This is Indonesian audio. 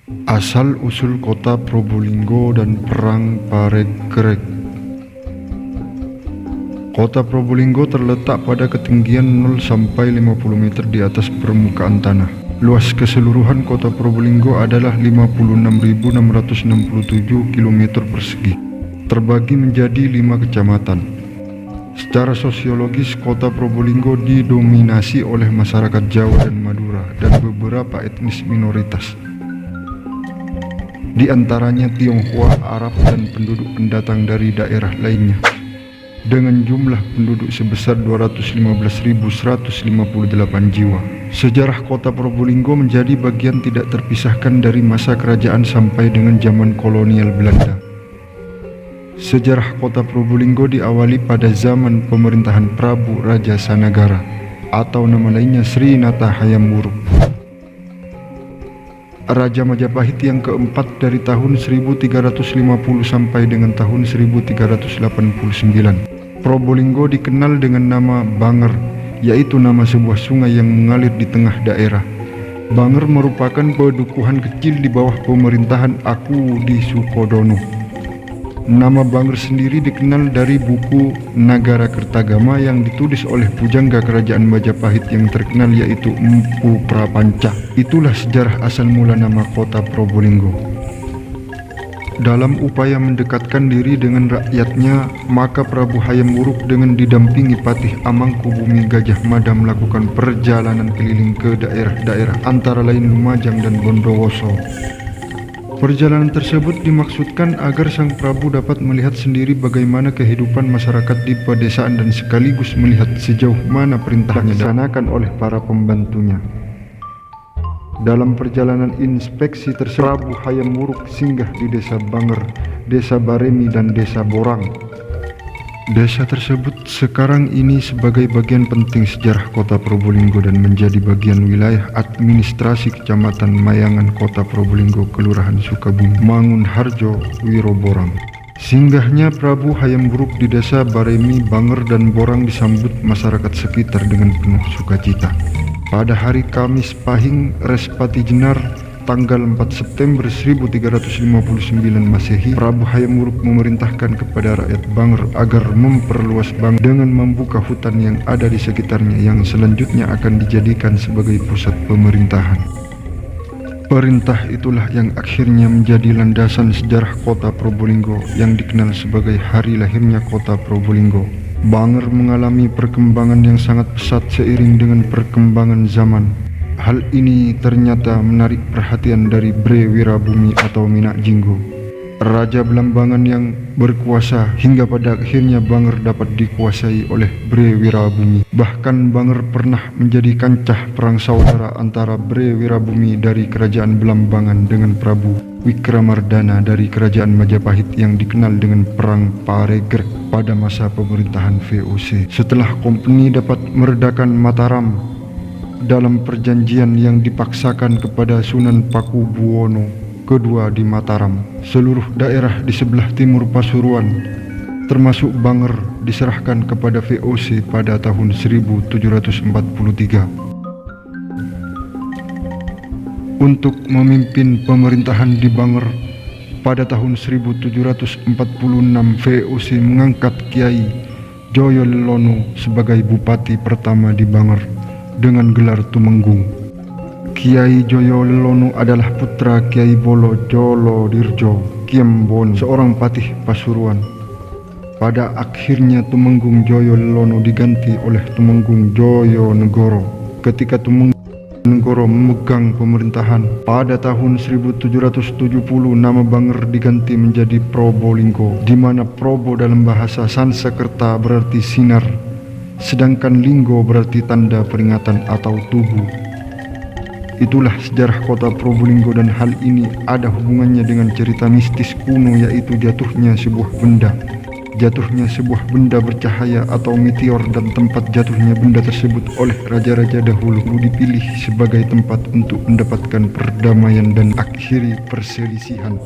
Asal-usul kota Probolinggo dan Perang Paregreg. Kota Probolinggo terletak pada ketinggian 0 sampai 50 meter di atas permukaan tanah. Luas keseluruhan kota Probolinggo adalah 56.667 km persegi, terbagi menjadi 5 kecamatan. Secara sosiologis, kota Probolinggo didominasi oleh masyarakat Jawa dan Madura dan beberapa etnis minoritas. Di antaranya Tionghoa, Arab, dan penduduk pendatang dari daerah lainnya. Dengan jumlah penduduk sebesar 215.158 jiwa. Sejarah kota Probolinggo menjadi bagian tidak terpisahkan dari masa kerajaan sampai dengan zaman kolonial Belanda. Sejarah kota Probolinggo diawali pada zaman pemerintahan Prabu Raja Sanagara atau nama lainnya Sri Nata Hayam Wuruk, Raja Majapahit yang keempat dari tahun 1350 sampai dengan tahun 1389. Probolinggo dikenal dengan nama Banger, yaitu nama sebuah sungai yang mengalir di tengah daerah. Banger merupakan pedukuhan kecil di bawah pemerintahan Aku di Sukodono. Nama Banger sendiri dikenal dari buku Nagara Kertagama yang ditulis oleh pujangga kerajaan Majapahit yang terkenal, yaitu Empu Prapanca. Itulah sejarah asal mula nama kota Probolinggo. Dalam upaya mendekatkan diri dengan rakyatnya, maka Prabu Hayam Wuruk dengan didampingi Patih Amangkubumi Gajah Mada melakukan perjalanan keliling ke daerah-daerah antara lain Lumajang dan Bondowoso. Perjalanan tersebut dimaksudkan agar sang Prabu dapat melihat sendiri bagaimana kehidupan masyarakat di pedesaan dan sekaligus melihat sejauh mana perintahnya dilaksanakan oleh para pembantunya. Dalam perjalanan inspeksi tersebut, Prabu Hayam Wuruk singgah di Desa Banger, Desa Baremi, dan Desa Borang. Desa tersebut sekarang ini sebagai bagian penting sejarah kota Probolinggo dan menjadi bagian wilayah administrasi Kecamatan Mayangan, Kota Probolinggo, Kelurahan Sukabumi, Mangunharjo, Wiroborang. Singgahnya Prabu Hayam Wuruk di Desa Baremi, Banger, dan Borang disambut masyarakat sekitar dengan penuh sukacita. Pada hari Kamis Pahing Respati Jenar, tanggal 4 September 1359 Masehi, Prabu Hayam Wuruk memerintahkan kepada rakyat Banger agar memperluas Banger dengan membuka hutan yang ada di sekitarnya yang selanjutnya akan dijadikan sebagai pusat pemerintahan. Perintah itulah yang akhirnya menjadi landasan sejarah kota Probolinggo yang dikenal sebagai hari lahirnya kota Probolinggo. Banger mengalami perkembangan yang sangat pesat seiring dengan perkembangan zaman. Hal ini ternyata menarik perhatian dari Bre Wirabumi atau Minak Jinggo, raja Belambangan yang berkuasa hingga pada akhirnya Banger dapat dikuasai oleh Bre Wirabumi. Bahkan Banger pernah menjadi kancah perang saudara antara Bre Wirabumi dari kerajaan Belambangan dengan Prabu Wikramardana dari kerajaan Majapahit yang dikenal dengan Perang Paregreg pada masa pemerintahan VOC. Setelah kompeni dapat meredakan Mataram dalam perjanjian yang dipaksakan kepada Sunan Pakubuwono kedua di Mataram, seluruh daerah di sebelah timur Pasuruan termasuk Banger diserahkan kepada VOC pada tahun 1743. Untuk memimpin pemerintahan di Banger pada tahun 1746, VOC mengangkat Kiai Joyo Lelono sebagai bupati pertama di Banger dengan gelar Tumenggung. Kiai Joyo Lelono adalah putra Kiai Bolo Jolo Dirjo Kiembon, seorang patih Pasuruan. Pada akhirnya Tumenggung Joyo Lelono diganti oleh Tumenggung Joyo Negoro ketika Tumenggung Negoro memegang pemerintahan. Pada tahun 1770 nama Banger diganti menjadi Probolinggo, di mana Probo dalam bahasa Sanskerta berarti sinar, sedangkan Linggo berarti tanda peringatan atau tugu. Itulah sejarah kota Probolinggo dan hal ini ada hubungannya dengan cerita mistis kuno, yaitu jatuhnya sebuah benda. Jatuhnya sebuah benda bercahaya atau meteor dan tempat jatuhnya benda tersebut oleh raja-raja dahulu dipilih sebagai tempat untuk mendapatkan perdamaian dan akhiri perselisihan.